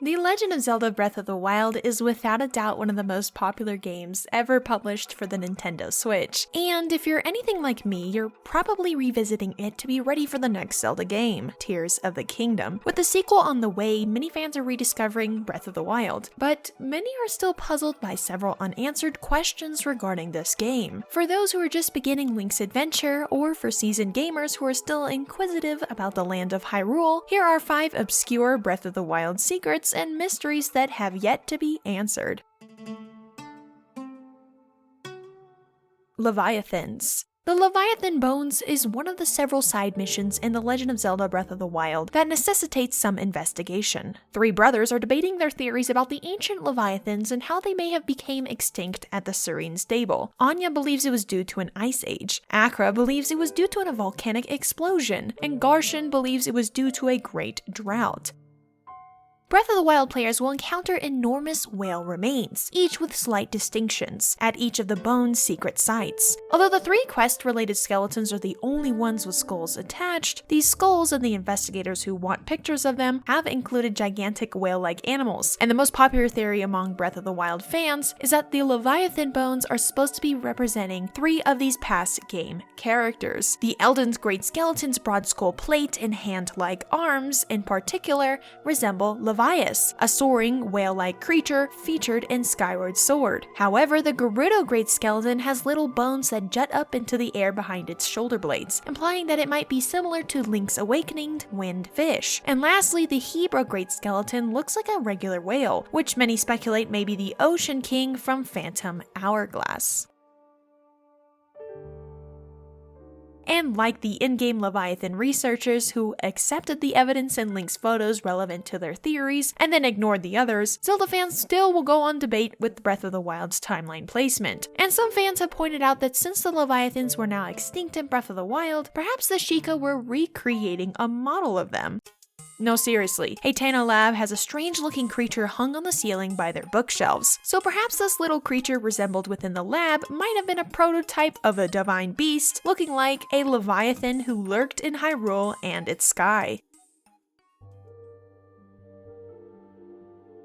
The Legend of Zelda Breath of the Wild is without a doubt one of the most popular games ever published for the Nintendo Switch, and if you're anything like me, you're probably revisiting it to be ready for the next Zelda game, Tears of the Kingdom. With the sequel on the way, many fans are rediscovering Breath of the Wild, but many are still puzzled by several unanswered questions regarding this game. For those who are just beginning Link's adventure, or for seasoned gamers who are still inquisitive about the land of Hyrule, here are 5 obscure Breath of the Wild secrets and mysteries that have yet to be answered. Leviathans. The Leviathan Bones is one of the several side missions in The Legend of Zelda Breath of the Wild that necessitates some investigation. 3 brothers are debating their theories about the ancient Leviathans and how they may have become extinct at the Serene Stable. Anya believes it was due to an ice age, Akra believes it was due to a volcanic explosion, and Garshan believes it was due to a great drought. Breath of the Wild players will encounter enormous whale remains, each with slight distinctions, at each of the bone's secret sites. Although the 3 quest-related skeletons are the only ones with skulls attached, these skulls and the investigators who want pictures of them have included gigantic whale-like animals, and the most popular theory among Breath of the Wild fans is that the Leviathan bones are supposed to be representing 3 of these past game characters. The Elden's Great Skeleton's broad skull plate and hand-like arms, in particular, resemble Levias, a soaring, whale-like creature featured in Skyward Sword. However, the Gerudo Great Skeleton has little bones that jut up into the air behind its shoulder blades, implying that it might be similar to Link's Awakening winged fish. And lastly, the Hebra Great Skeleton looks like a regular whale, which many speculate may be the Ocean King from Phantom Hourglass. And like the in-game Leviathan researchers who accepted the evidence in Link's photos relevant to their theories and then ignored the others, Zelda fans still will go on debate with Breath of the Wild's timeline placement. And some fans have pointed out that since the Leviathans were now extinct in Breath of the Wild, perhaps the Sheikah were recreating a model of them. No, seriously, Hateno Lab has a strange-looking creature hung on the ceiling by their bookshelves, so perhaps this little creature resembled within the lab might have been a prototype of a divine beast, looking like a Leviathan who lurked in Hyrule and its sky.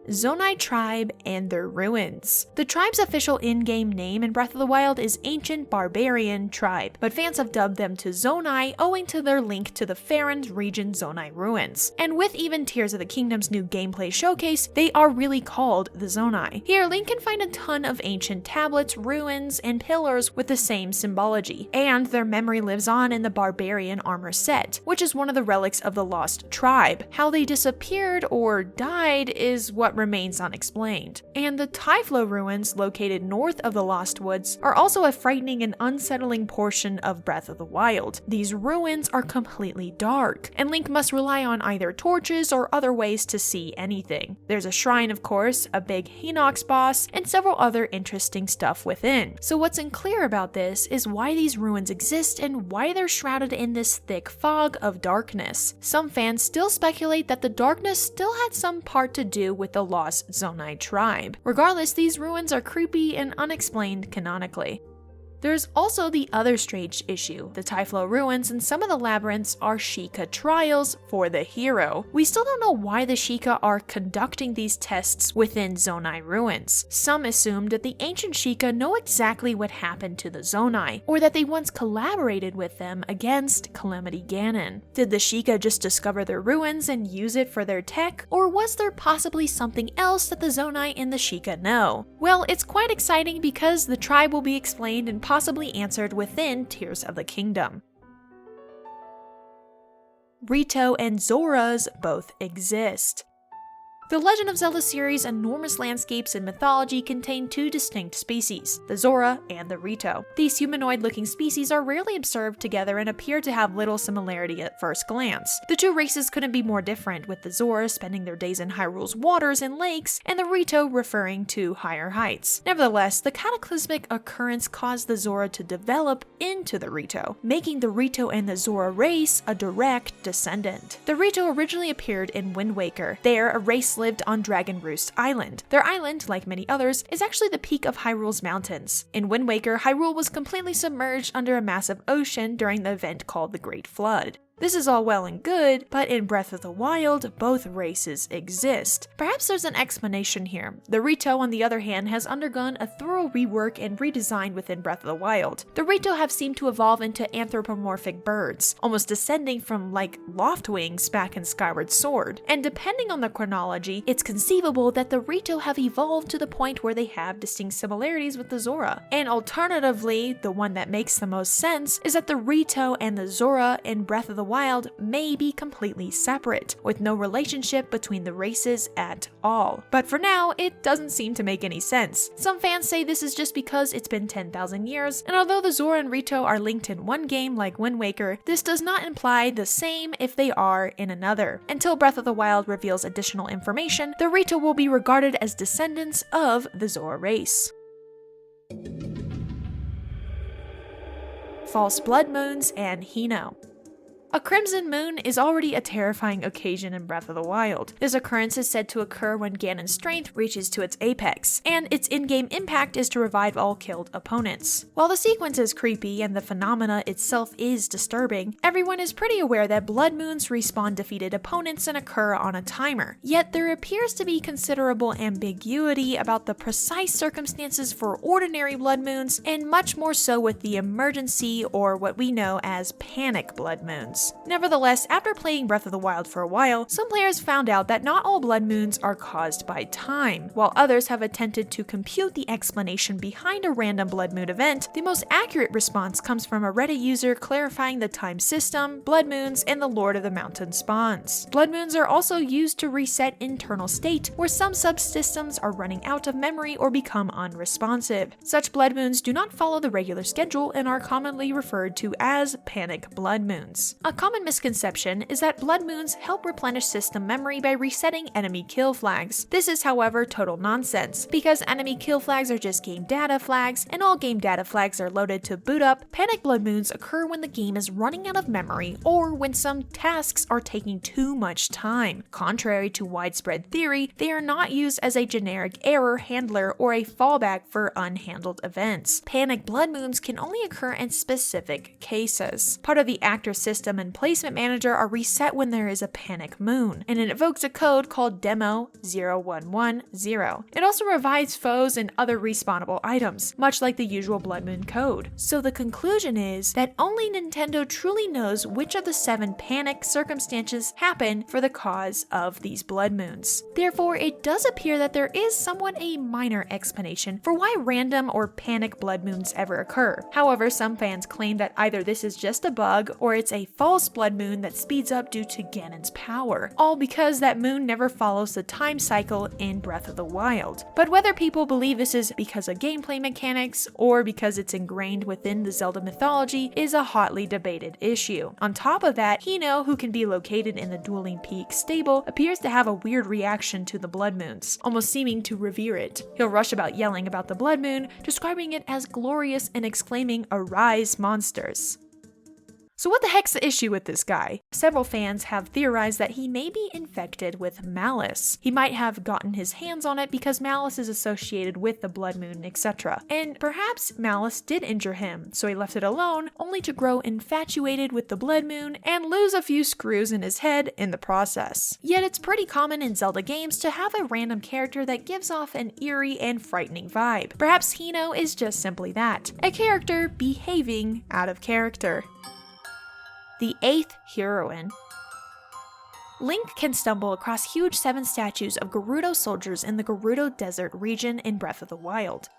Zonai Tribe and their ruins. The tribe's official in-game name in Breath of the Wild is Ancient Barbarian Tribe, but fans have dubbed them to Zonai owing to their link to the Faron's region Zonai ruins. And with even Tears of the Kingdom's new gameplay showcase, they are really called the Zonai. Here, Link can find a ton of ancient tablets, ruins, and pillars with the same symbology, and their memory lives on in the Barbarian armor set, which is one of the relics of the lost tribe. How they disappeared or died is what remains unexplained. And the Typhlo ruins, located north of the Lost Woods, are also a frightening and unsettling portion of Breath of the Wild. These ruins are completely dark, and Link must rely on either torches or other ways to see anything. There's a shrine, of course, a big Hinox boss, and several other interesting stuff within. So what's unclear about this is why these ruins exist and why they're shrouded in this thick fog of darkness. Some fans still speculate that the darkness still had some part to do with the lost Zonai tribe. Regardless, these ruins are creepy and unexplained canonically. There's also the other strange issue. The Typhlo ruins and some of the labyrinths are Sheikah trials for the hero. We still don't know why the Sheikah are conducting these tests within Zonai ruins. Some assumed that the ancient Sheikah know exactly what happened to the Zonai, or that they once collaborated with them against Calamity Ganon. Did the Sheikah just discover their ruins and use it for their tech, or was there possibly something else that the Zonai and the Sheikah know? Well, it's quite exciting because the tribe will be explained and possibly answered within Tears of the Kingdom. Rito and Zoras both exist. The Legend of Zelda series' enormous landscapes and mythology contain 2 distinct species, the Zora and the Rito. These humanoid-looking species are rarely observed together and appear to have little similarity at first glance. The 2 races couldn't be more different, with the Zora spending their days in Hyrule's waters and lakes, and the Rito referring to higher heights. Nevertheless, the cataclysmic occurrence caused the Zora to develop into the Rito, making the Rito and the Zora race a direct descendant. The Rito originally appeared in Wind Waker. There, a race lived on Dragon Roost Island. Their island, like many others, is actually the peak of Hyrule's mountains. In Wind Waker, Hyrule was completely submerged under a massive ocean during the event called the Great Flood. This is all well and good, but in Breath of the Wild, both races exist. Perhaps there's an explanation here. The Rito, on the other hand, has undergone a thorough rework and redesign within Breath of the Wild. The Rito have seemed to evolve into anthropomorphic birds, almost descending from like Loftwings back in Skyward Sword. And depending on the chronology, it's conceivable that the Rito have evolved to the point where they have distinct similarities with the Zora. And alternatively, the one that makes the most sense is that the Rito and the Zora in Breath of the Wild may be completely separate, with no relationship between the races at all. But for now, it doesn't seem to make any sense. Some fans say this is just because it's been 10,000 years, and although the Zora and Rito are linked in one game like Wind Waker, this does not imply the same if they are in another. Until Breath of the Wild reveals additional information, the Rito will be regarded as descendants of the Zora race. False blood moons and Hino. A crimson moon is already a terrifying occasion in Breath of the Wild. This occurrence is said to occur when Ganon's strength reaches to its apex, and its in-game impact is to revive all killed opponents. While the sequence is creepy and the phenomena itself is disturbing, everyone is pretty aware that blood moons respawn defeated opponents and occur on a timer. Yet there appears to be considerable ambiguity about the precise circumstances for ordinary blood moons, and much more so with the emergency or what we know as panic blood moons. Nevertheless, after playing Breath of the Wild for a while, some players found out that not all blood moons are caused by time. While others have attempted to compute the explanation behind a random blood moon event, the most accurate response comes from a Reddit user clarifying the time system, blood moons, and the Lord of the Mountain spawns. Blood moons are also used to reset internal state, where some subsystems are running out of memory or become unresponsive. Such blood moons do not follow the regular schedule and are commonly referred to as panic blood moons. A common misconception is that blood moons help replenish system memory by resetting enemy kill flags. This is, however, total nonsense. Because enemy kill flags are just game data flags, and all game data flags are loaded to boot up, panic blood moons occur when the game is running out of memory or when some tasks are taking too much time. Contrary to widespread theory, they are not used as a generic error handler or a fallback for unhandled events. Panic blood moons can only occur in specific cases. Part of the actor system and placement manager are reset when there is a panic moon, and it invokes a code called Demo 0110. It also revives foes and other respawnable items, much like the usual blood moon code. So the conclusion is that only Nintendo truly knows which of the 7 panic circumstances happen for the cause of these blood moons. Therefore, it does appear that there is somewhat a minor explanation for why random or panic blood moons ever occur. However, some fans claim that either this is just a bug or it's a false blood moon that speeds up due to Ganon's power, all because that moon never follows the time cycle in Breath of the Wild. But whether people believe this is because of gameplay mechanics or because it's ingrained within the Zelda mythology is a hotly debated issue. On top of that, Hino, who can be located in the Dueling Peak stable, appears to have a weird reaction to the blood moons, almost seeming to revere it. He'll rush about yelling about the blood moon, describing it as glorious and exclaiming, "Arise, monsters." So what the heck's the issue with this guy? Several fans have theorized that he may be infected with malice. He might have gotten his hands on it because malice is associated with the blood moon, etc. And perhaps malice did injure him, so he left it alone, only to grow infatuated with the blood moon and lose a few screws in his head in the process. Yet it's pretty common in Zelda games to have a random character that gives off an eerie and frightening vibe. Perhaps Hino is just simply that, a character behaving out of character. The 8th Heroine. Link can stumble across huge 7 statues of Gerudo soldiers in the Gerudo Desert region in Breath of the Wild.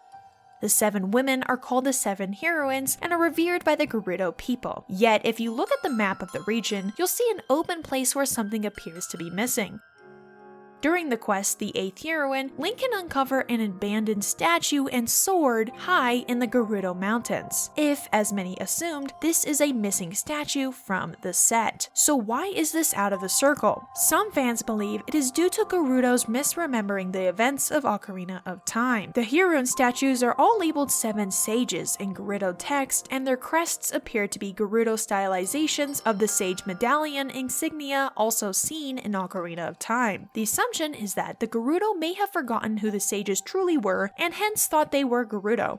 The 7 women are called the 7 heroines and are revered by the Gerudo people. Yet, if you look at the map of the region, you'll see an open place where something appears to be missing. During the quest, the 8th Heroine, Link can uncover an abandoned statue and sword high in the Gerudo Mountains. If, as many assumed, this is a missing statue from the set. So why is this out of the circle? Some fans believe it is due to Gerudo's misremembering the events of Ocarina of Time. The Heroine statues are all labeled 7 sages in Gerudo text, and their crests appear to be Gerudo stylizations of the sage medallion insignia also seen in Ocarina of Time. The assumption is that the Gerudo may have forgotten who the sages truly were and hence thought they were Gerudo.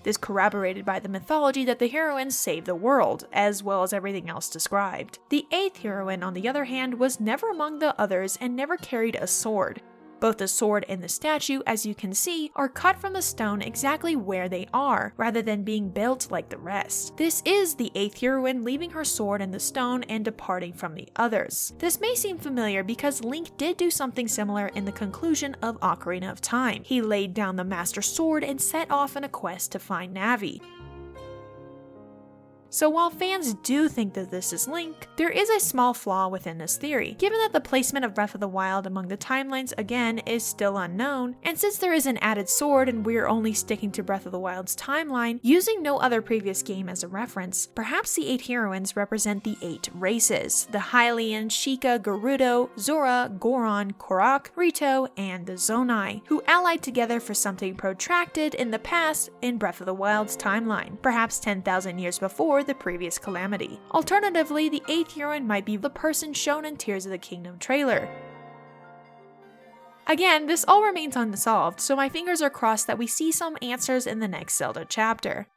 This corroborated by the mythology that the heroine saved the world, as well as everything else described. The 8th heroine, on the other hand, was never among the others and never carried a sword. Both the sword and the statue, as you can see, are cut from the stone exactly where they are, rather than being built like the rest. This is the 8th heroine leaving her sword in the stone and departing from the others. This may seem familiar because Link did do something similar in the conclusion of Ocarina of Time. He laid down the Master Sword and set off on a quest to find Navi. So while fans do think that this is Link, there is a small flaw within this theory, given that the placement of Breath of the Wild among the timelines again is still unknown, and since there is an added sword and we're only sticking to Breath of the Wild's timeline, using no other previous game as a reference, perhaps the 8 heroines represent the 8 races: the Hylian, Sheikah, Gerudo, Zora, Goron, Korok, Rito, and the Zonai, who allied together for something protracted in the past in Breath of the Wild's timeline, perhaps 10,000 years before the previous calamity. Alternatively, the 8th heroine might be the person shown in Tears of the Kingdom trailer. Again, this all remains unsolved, so my fingers are crossed that we see some answers in the next Zelda chapter.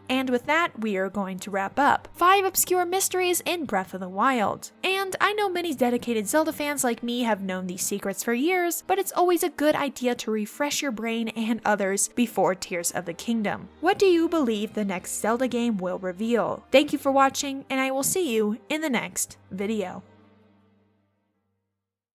And with that, we are going to wrap up 5 obscure mysteries in Breath of the Wild. And I know many dedicated Zelda fans like me have known these secrets for years, but it's always a good idea to refresh your brain and others before Tears of the Kingdom. What do you believe the next Zelda game will reveal? Thank you for watching, and I will see you in the next video.